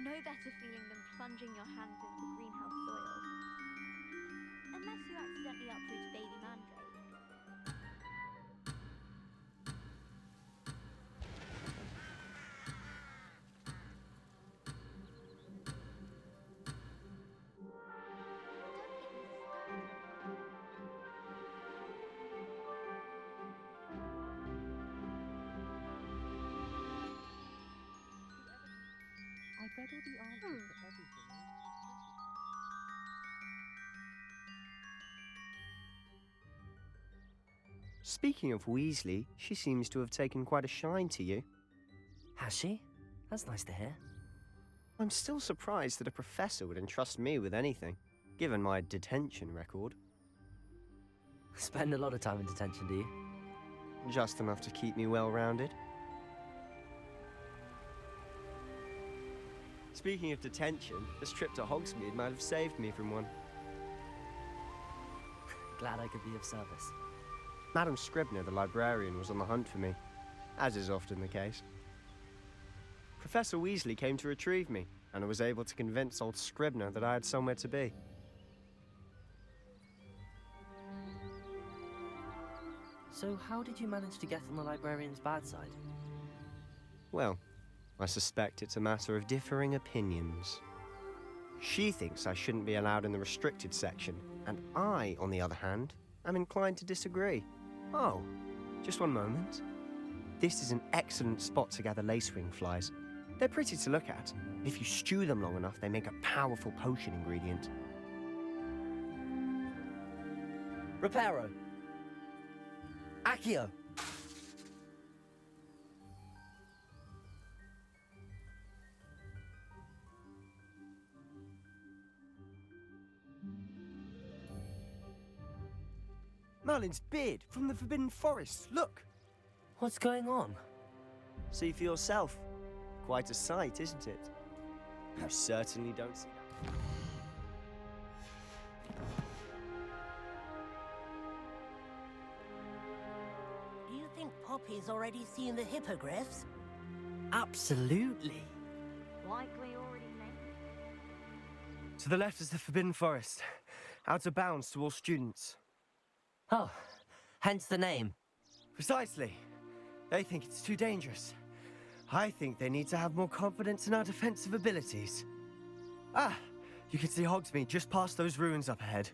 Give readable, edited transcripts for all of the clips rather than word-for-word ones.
no better feeling than plunging your hands into greenhouse soil. Unless you accidentally uproot a baby mandrake. I read all the answers to everything. Speaking of Weasley, she seems to have taken quite a shine to you. Has she? That's nice to hear. I'm still surprised that a professor would entrust me with anything, given my detention record. Spend a lot of time in detention, do you? Just enough to keep me well-rounded. Speaking of detention, this trip to Hogsmeade might have saved me from one. Glad I could be of service. Madam Scribner, the librarian, was on the hunt for me, as is often the case. Professor Weasley came to retrieve me, and I was able to convince old Scribner that I had somewhere to be. So how did you manage to get on the librarian's bad side? Well, I suspect it's a matter of differing opinions. She thinks I shouldn't be allowed in the restricted section, and I, on the other hand, am inclined to disagree. Oh, just one moment. This is an excellent spot to gather lacewing flies. They're pretty to look at. If you stew them long enough, they make a powerful potion ingredient. Reparo! Accio! Merlin's beard from the Forbidden Forest, look! What's going on? See for yourself. Quite a sight, isn't it? You certainly don't see that. Do you think Poppy's already seen the hippogriffs? Absolutely. Likely already named. To the left is the Forbidden Forest. Out of bounds to all students. Oh, hence the name. Precisely. They think it's too dangerous. I think they need to have more confidence in our defensive abilities. Ah, you can see Hogsmeade just past those ruins up ahead.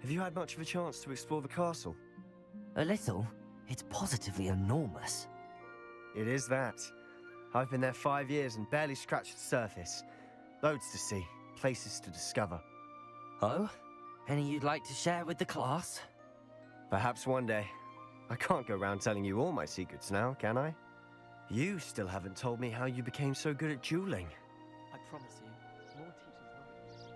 Have you had much of a chance to explore the castle? A little? It's positively enormous. It is that. I've been there 5 years and barely scratched the surface. Loads to see, places to discover. Oh? Any you'd like to share with the class? Perhaps one day. I can't go around telling you all my secrets now, can I? You still haven't told me how you became so good at dueling. I promise you, more teachers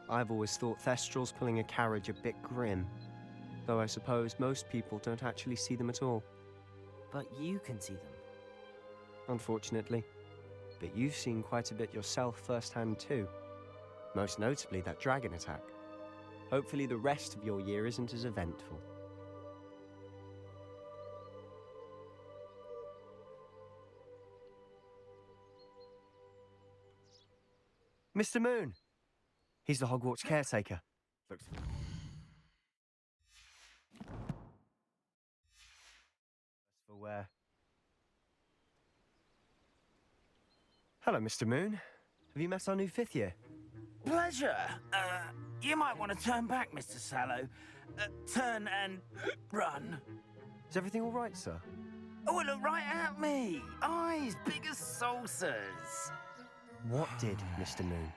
will. I've always thought Thestrals pulling a carriage a bit grim. Though I suppose most people don't actually see them at all. But you can see them. Unfortunately. But you've seen quite a bit yourself firsthand too. Most notably that dragon attack. Hopefully the rest of your year isn't as eventful. Mr. Moon! He's the Hogwarts caretaker. Looks... For where? Hello, Mr. Moon. Have you met our new 5th year? Pleasure. You might want to turn back, Mr. Sallow. Turn and run. Is everything all right, sir? Oh, look right at me. Eyes big as saucers. What did, Mr. Moon?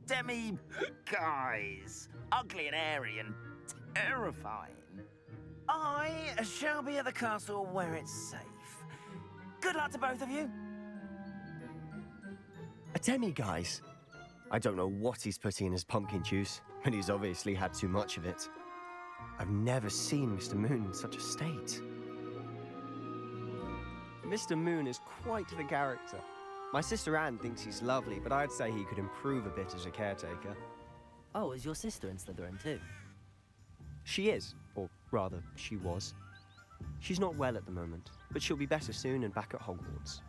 Demi guys. Ugly and airy and terrifying. I shall be at the castle where it's safe. Good luck to both of you. A demi-guise? I don't know what he's putting in his pumpkin juice, but he's obviously had too much of it. I've never seen Mr. Moon in such a state. Mr. Moon is quite the character. My sister Anne thinks he's lovely, but I'd say he could improve a bit as a caretaker. Oh, is your sister in Slytherin too? She is, or rather, she was. She's not well at the moment, but she'll be better soon and back at Hogwarts.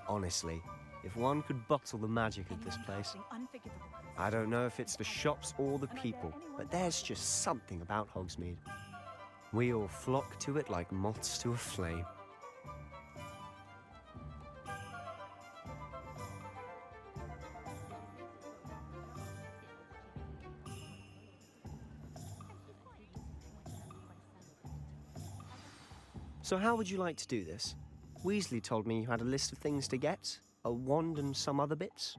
Honestly, if one could bottle the magic of this place, I don't know if it's the shops or the people, but there's just something about Hogsmeade. We all flock to it like moths to a flame. So how would you like to do this? Weasley told me you had a list of things to get, a wand and some other bits.